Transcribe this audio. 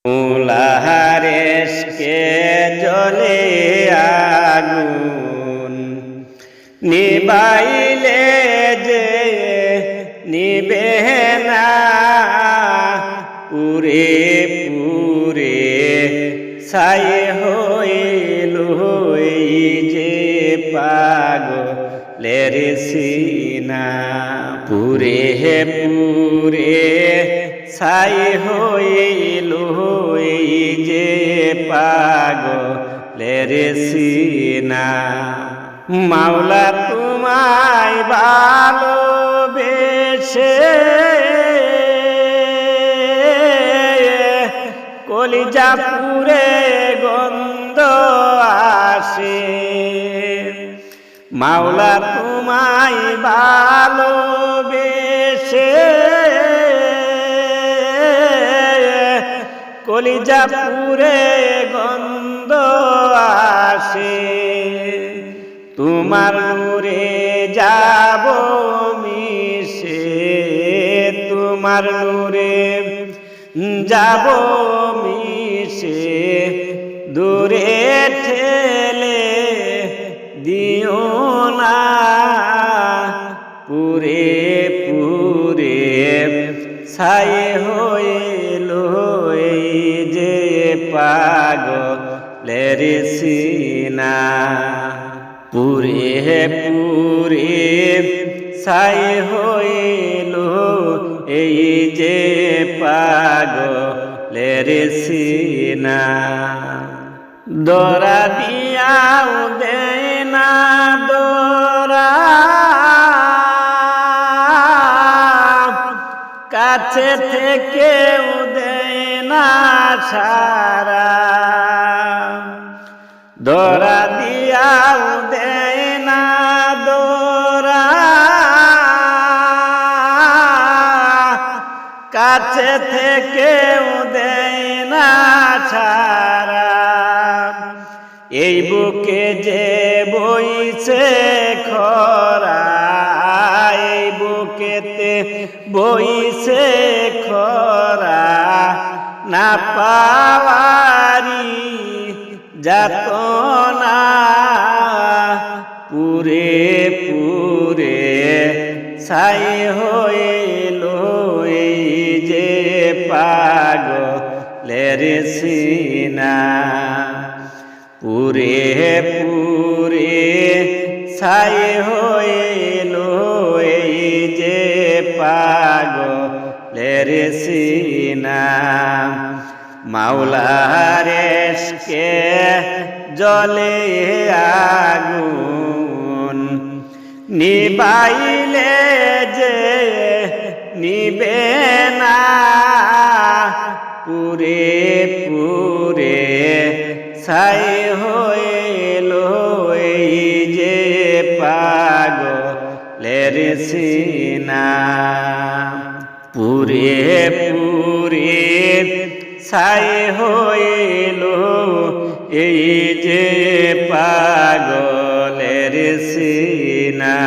মুলাহারেশকে জ্বলে আগুন নিবাইলে যে নিবে না, পুরে পুরে ছাই হইল যে পাগলের সিনা। পুরে পুরে ছাই হইল যে পাগলের সিনা। মাওলা তোমায় ভালোবেসে কলিজা পুরে গন্ধ আসে। মাওলা তোমায় ভালোবেসে কলিজা পুরে গন্ধ আসে। তোমার নূরে যাব মিশে, তোমার নূরে যাব মিশে, দূরে ঠেলে দিও না, পুরে পুরে ছাই হইল যে পাগলের সিনা। পুরে পুরে ছাই হইল এই যে পাগলের সিনা। দরা দিয়াও দেয় না দরা, কাছে থেকেও দেয় না সারা। দরা দিয়াও দেয় না দরা, কাছে থেকেও দেয় না ছাড়া। এই বুকে যে বইছে খরা, এই বুকেতে বইছে খরা, না পাওয়ারি যাতনা, পুরে পুরে ছাই হইল এই যে পাগলের সিনা। পুরে পুরে ছাই হইল এই যে পাগলের সিনা। মাওলার ইশকে জ্বলে আগুন নিবাইলে যে নিবে না, পুরে পুরে ছাই হইল এই যে পাগলের সিনা। পুরে পুরে ছাই হইল এই যে পাগলের সিনা।